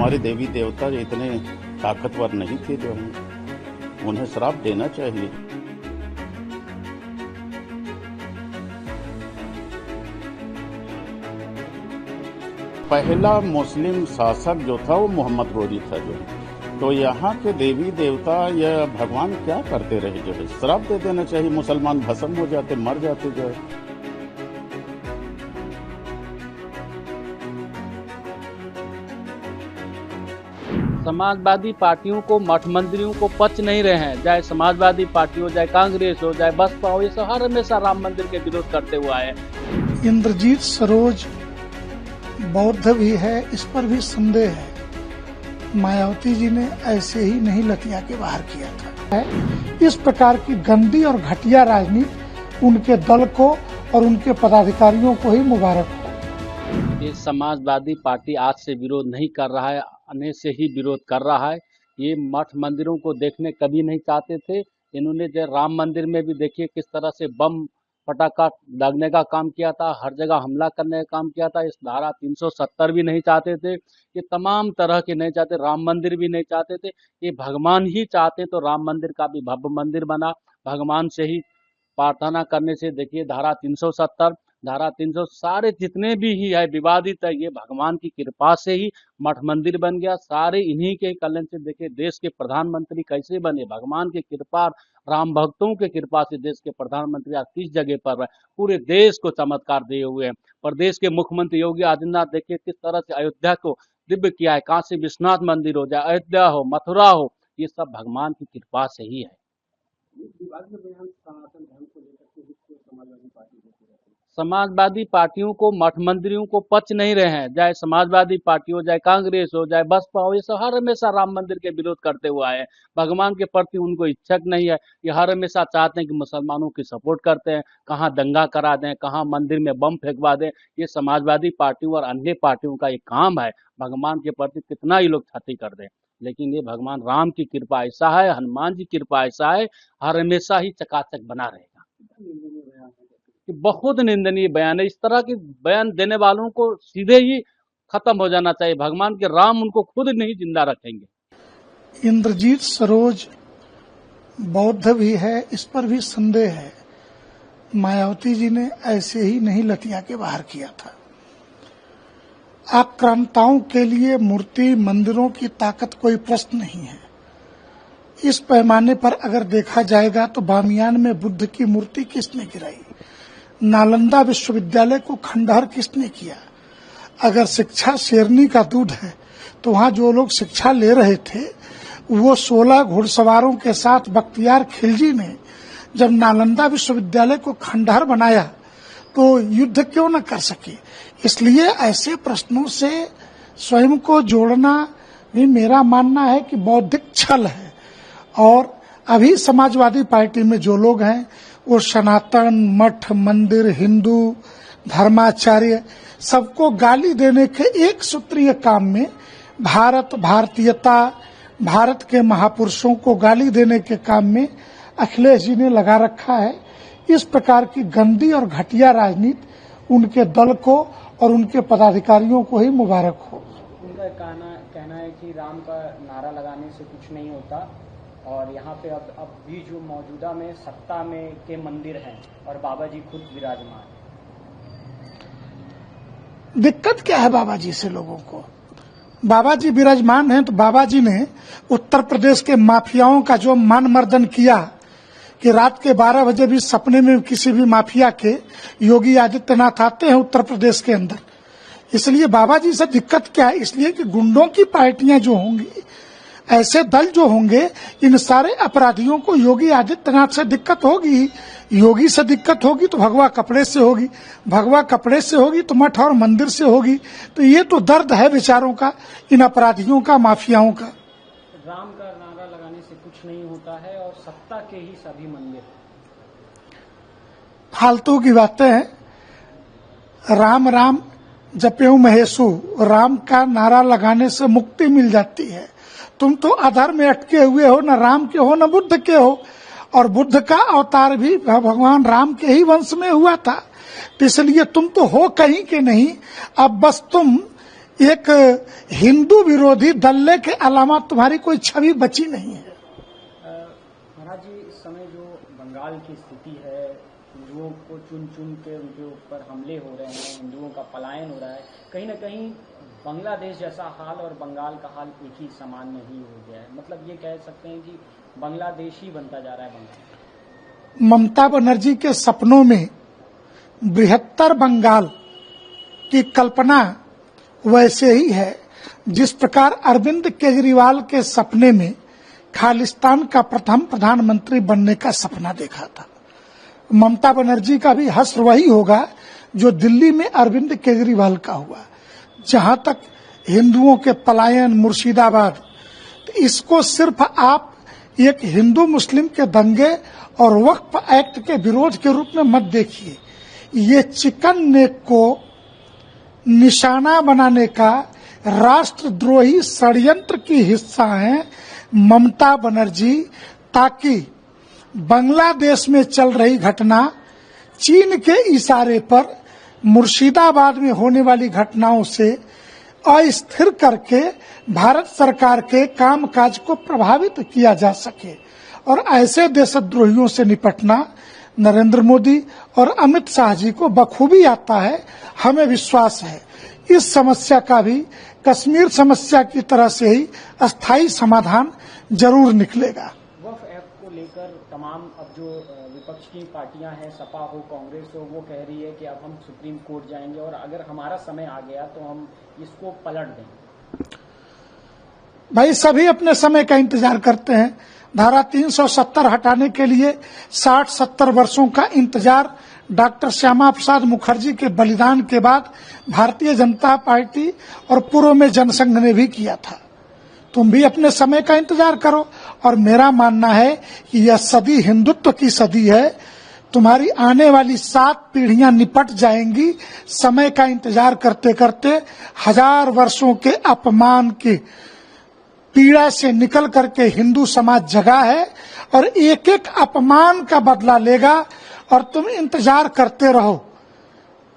हमारे देवी देवता इतने ताकतवर नहीं थे जो हैं, उन्हें श्राप देना चाहिए। पहला मुस्लिम शासक जो था वो मोहम्मद गोरी था जो, तो यहाँ के देवी देवता या भगवान क्या करते रहे जो है, श्राप दे देना चाहिए, मुसलमान भस्म हो जाते, मर जाते जो है। समाजवादी पार्टियों को, मठ मंदिरों को पच नहीं रहे हैं, चाहे समाजवादी पार्टी हो, चाहे कांग्रेस हो, चाहे बसपा हो, ये सब हर हमेशा राम मंदिर के विरोध करते हुए आए हैं। इंद्रजीत सरोज बौद्ध भी है, इस पर भी संदेह है। मायावती जी ने ऐसे ही नहीं लतिया के बाहर किया था। इस प्रकार की गंदी और घटिया राजनीति उनके दल को और उनके पदाधिकारियों को ही मुबारक हो। ये समाजवादी पार्टी आज से विरोध नहीं कर रहा है, आने से ही विरोध कर रहा है। ये मठ मंदिरों को देखने कभी नहीं चाहते थे। इन्होंने जो राम मंदिर में भी देखिए किस तरह से बम पटाखा दागने का काम किया था, हर जगह हमला करने का काम किया था। इस धारा 370 भी नहीं चाहते थे, ये तमाम तरह के नहीं चाहते, राम मंदिर भी नहीं चाहते थे। ये भगवान ही चाहते तो राम मंदिर का भी भव्य मंदिर बना। भगवान से ही प्रार्थना करने से देखिए धारा 370, धारा 300 सारे जितने भी ही है विवादित है, ये भगवान की कृपा से ही मठ मंदिर बन गया। सारे इन्हीं के कल्याण से देखिए देश के प्रधानमंत्री कैसे बने, भगवान की कृपा, राम भक्तों के कृपा से देश के प्रधानमंत्री आज किस जगह पर है, पूरे देश को चमत्कार दिए हुए हैं। प्रदेश के मुख्यमंत्री योगी आदित्यनाथ देखिए किस तरह से अयोध्या को दिव्य किया है। काशी विश्वनाथ मंदिर हो, चाहे अयोध्या हो, मथुरा हो, ये सब भगवान की कृपा से ही है। समाजवादी पार्टियों को, मठ मंदिरों को पच नहीं रहे हैं, चाहे समाजवादी पार्टी हो, चाहे कांग्रेस हो, चाहे बसपा हो, ये सब हर हमेशा राम मंदिर के विरोध करते हुए आए हैं। भगवान के प्रति उनको इच्छा नहीं है। ये हर हमेशा चाहते हैं कि मुसलमानों की सपोर्ट करते हैं, कहाँ दंगा करा दें, कहाँ मंदिर में बम फेंकवा दें। ये समाजवादी पार्टियों और अन्य पार्टियों का एक काम है, भगवान के प्रति कितना ही लोग क्षति कर दें। लेकिन ये भगवान राम की कृपा ऐसा है, हनुमान जी की कृपा ऐसा है, हर हमेशा ही चकाचक बना रहेगा। कि बहुत निंदनीय बयान है। इस तरह के बयान देने वालों को सीधे ही खत्म हो जाना चाहिए। भगवान के राम उनको खुद नहीं जिंदा रखेंगे। इंद्रजीत सरोज बौद्ध भी है, इस पर भी संदेह है। मायावती जी ने ऐसे ही नहीं लतिया के बाहर किया था। आक्रांताओं के लिए मूर्ति मंदिरों की ताकत कोई प्रश्न नहीं है। इस पैमाने पर अगर देखा जाएगा तो बामियान में बुद्ध की मूर्ति किसने गिराई, नालंदा विश्वविद्यालय को खंडहर किसने किया। अगर शिक्षा शेरनी का दूध है तो वहां जो लोग शिक्षा ले रहे थे वो 16 घुड़सवारों के साथ बख्तियार खिलजी ने जब नालंदा विश्वविद्यालय को खंडहर बनाया तो युद्ध क्यों न कर सके। इसलिए ऐसे प्रश्नों से स्वयं को जोड़ना भी मेरा मानना है कि बौद्धिक छल है। और अभी समाजवादी पार्टी में जो लोग हैं वो सनातन, मठ मंदिर, हिंदू, धर्माचार्य सबको गाली देने के एक सूत्रीय काम में भारत, भारतीयता, भारत के महापुरुषों को गाली देने के काम में अखिलेश जी ने लगा रखा है। इस प्रकार की गंदी और घटिया राजनीति उनके दल को और उनके पदाधिकारियों को ही मुबारक हो। उनका कहना है कि राम का नारा लगाने से कुछ नहीं होता और यहाँ पे अब भी जो मौजूदा में सत्ता में के मंदिर हैं और बाबा जी खुद विराजमान। दिक्कत क्या है बाबा जी से लोगों को? बाबा जी विराजमान हैं तो बाबा जी ने उत्तर प्रदेश के माफियाओं का जो मान मर्दन किया कि रात के 12 बजे भी सपने में किसी भी माफिया के योगी आदित्यनाथ आते हैं उत्तर प्रदेश के अंदर। इसलिए बाबा जी से दिक्कत क्या है? इसलिए कि गुंडों की पार्टियां जो होंगी, ऐसे दल जो होंगे, इन सारे अपराधियों को योगी आदित्यनाथ से दिक्कत होगी। योगी से दिक्कत होगी तो भगवा कपड़े से होगी, भगवा कपड़े से होगी तो मठ और मंदिर से होगी। तो ये तो दर्द है बेचारों का, इन अपराधियों का, माफियाओं का। राम का नारा लगाने से कुछ नहीं होता है और सत्ता के ही सभी मंदिर। फालतू की बातें हैं। राम राम जपेऊ महेशु, राम का नारा लगाने से मुक्ति मिल जाती है। तुम तो अधर्म में अटके हुए हो, न राम के हो न बुद्ध के हो। और बुद्ध का अवतार भी भगवान राम के ही वंश में हुआ था। तो इसलिए तुम तो हो कहीं के नहीं। अब बस तुम एक हिंदू विरोधी दल्ले के अलावा तुम्हारी कोई छवि बची नहीं है। महाराज जी, इस समय जो बंगाल की स्थिति है, हिंदुओं को चुन चुन के उनके ऊपर हमले हो रहे हैं, हिंदुओं का पलायन हो रहा है, कहीं न कहीं बांग्लादेश जैसा हाल और बंगाल का हाल एक ही समान नहीं हो गया है। मतलब ये कह सकते हैं कि बांग्लादेश ही बनता जा रहा है बंगाल। ममता बनर्जी के सपनों में बृहत्तर बंगाल की कल्पना वैसे ही है जिस प्रकार अरविंद केजरीवाल के सपने में खालिस्तान का प्रथम प्रधानमंत्री बनने का सपना देखा था। ममता बनर्जी का भी हश्र वही होगा जो दिल्ली में अरविंद केजरीवाल का हुआ। जहां तक हिंदुओं के पलायन, मुर्शिदाबाद, तो इसको सिर्फ आप एक हिंदू मुस्लिम के दंगे और वक्फ एक्ट के विरोध के रूप में मत देखिए। ये चिकन नेक को निशाना बनाने का राष्ट्रद्रोही षड्यंत्र की हिस्सा है ममता बनर्जी, ताकि बांग्लादेश में चल रही घटना चीन के इशारे पर मुर्शिदाबाद में होने वाली घटनाओं से अस्थिर करके भारत सरकार के कामकाज को प्रभावित किया जा सके। और ऐसे देशद्रोहियों से निपटना नरेंद्र मोदी और अमित शाह जी को बखूबी आता है। हमें विश्वास है इस समस्या का भी कश्मीर समस्या की तरह से ही अस्थायी समाधान जरूर निकलेगा। वक्फ एक्ट को लेकर तमाम अब जो विपक्ष की पार्टियां हैं, सपा हो, कांग्रेस हो, वो कह रही है कि अब हम सुप्रीम कोर्ट जाएंगे और अगर हमारा समय आ गया तो हम इसको पलट देंगे। भाई, सभी अपने समय का इंतजार करते हैं। धारा 370 हटाने के लिए 60-70 वर्षों का इंतजार डॉक्टर श्यामा प्रसाद मुखर्जी के बलिदान के बाद भारतीय जनता पार्टी और पूर्व में जनसंघ ने भी किया था। तुम भी अपने समय का इंतजार करो। और मेरा मानना है कि यह सदी हिंदुत्व की सदी है। तुम्हारी आने वाली 7 पीढ़ियां निपट जाएंगी समय का इंतजार करते करते। 1000 वर्षों के अपमान की पीड़ा से निकल करके हिंदू समाज जगा है और एक एक अपमान का बदला लेगा। और तुम इंतजार करते रहो,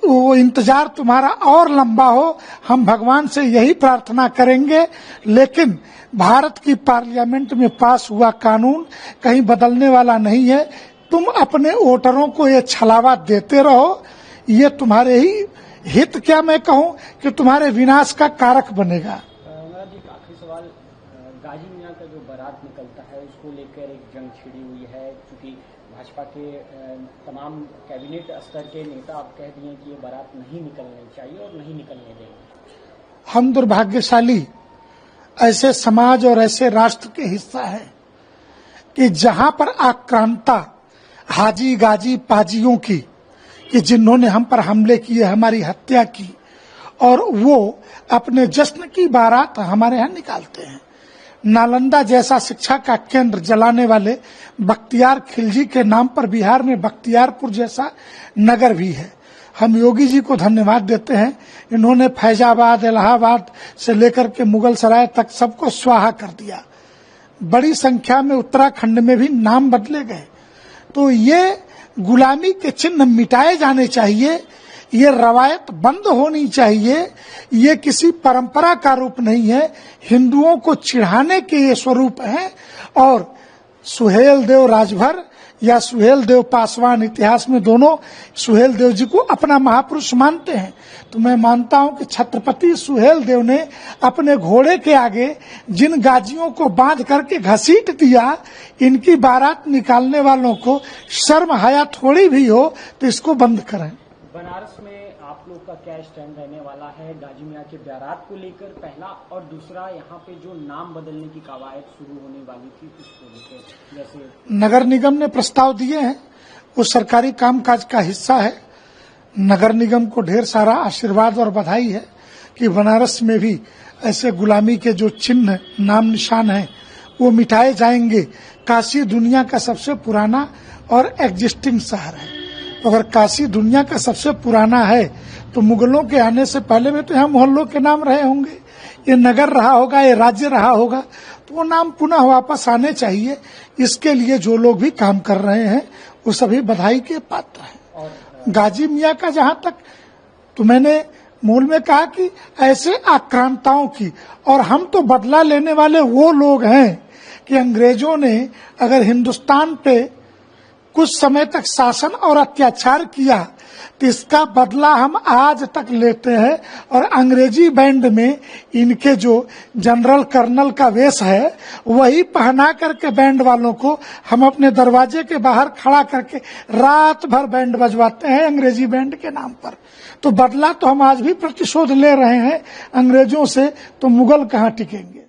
वो इंतजार तुम्हारा और लंबा हो, हम भगवान से यही प्रार्थना करेंगे। लेकिन भारत की पार्लियामेंट में पास हुआ कानून कहीं बदलने वाला नहीं है। तुम अपने वोटरों को ये छलावा देते रहो, ये तुम्हारे ही हित, क्या मैं कहूं कि तुम्हारे विनाश का कारक बनेगा। महाराज जी, आखिरी सवाल, गाजी मियां का जो बारात निकलता है उसको लेकर एक जंग छिड़ी हुई है, क्योंकि भाजपा के तमाम कैबिनेट स्तर के नेता अब कह दिए कि ये बारात नहीं निकलनी चाहिए और नहीं निकलने देंगे। हम दुर्भाग्यशाली ऐसे समाज और ऐसे राष्ट्र के हिस्सा है कि जहां पर आक्रांता हाजी गाजी पाजियों की, कि जिन्होंने हम पर हमले किए, हमारी हत्या की, और वो अपने जश्न की बारात हमारे यहाँ निकालते हैं। नालंदा जैसा शिक्षा का केंद्र जलाने वाले बख्तियार खिलजी के नाम पर बिहार में बख्तियारपुर जैसा नगर भी है। हम योगी जी को धन्यवाद देते हैं, इन्होंने फैजाबाद, इलाहाबाद से लेकर के मुगल सराय तक सबको स्वाहा कर दिया। बड़ी संख्या में उत्तराखंड में भी नाम बदले गए। तो ये गुलामी के चिन्ह मिटाए जाने चाहिए, ये रवायत बंद होनी चाहिए। ये किसी परंपरा का रूप नहीं है, हिंदुओं को चिढ़ाने के ये स्वरूप हैं। और सुहेल देव राजभर या सुहेल देव पासवान, इतिहास में दोनों सुहेल देव जी को अपना महापुरुष मानते हैं। तो मैं मानता हूं कि छत्रपति सुहेल देव ने अपने घोड़े के आगे जिन गाजियों को बांध करके घसीट दिया, इनकी बारात निकालने वालों को शर्म हया थोड़ी भी हो तो इसको बंद करें। बनारस में आप लोग का क्या स्टैंड रहने वाला है गाजी मियां के बारात को लेकर, पहला, और दूसरा यहाँ पे जो नाम बदलने की कवायद शुरू होने वाली थी उसको लेकर? जैसे नगर निगम ने प्रस्ताव दिए हैं, वो सरकारी कामकाज का हिस्सा है। नगर निगम को ढेर सारा आशीर्वाद और बधाई है कि बनारस में भी ऐसे गुलामी के जो चिन्ह, नाम निशान हैं, वो मिटाए जाएंगे। काशी दुनिया का सबसे पुराना और एग्जिस्टिंग शहर है। अगर काशी दुनिया का सबसे पुराना है तो मुगलों के आने से पहले में तो यहाँ मोहल्लों के नाम रहे होंगे, ये नगर रहा होगा, ये राज्य रहा होगा, तो वो नाम पुनः वापस आने चाहिए। इसके लिए जो लोग भी काम कर रहे हैं वो सभी बधाई के पात्र हैं। गाजी मियां का जहां तक, तो मैंने मूल में कहा कि ऐसे आक्रांताओं की, और हम तो बदला लेने वाले वो लोग हैं कि अंग्रेजों ने अगर हिंदुस्तान पे कुछ समय तक शासन और अत्याचार किया तो इसका बदला हम आज तक लेते हैं। और अंग्रेजी बैंड में इनके जो जनरल कर्नल का वेश है वही पहना करके बैंड वालों को हम अपने दरवाजे के बाहर खड़ा करके रात भर बैंड बजवाते हैं अंग्रेजी बैंड के नाम पर। तो बदला तो हम आज भी प्रतिशोध ले रहे हैं अंग्रेजों से, तो मुगल कहाँ टिकेंगे।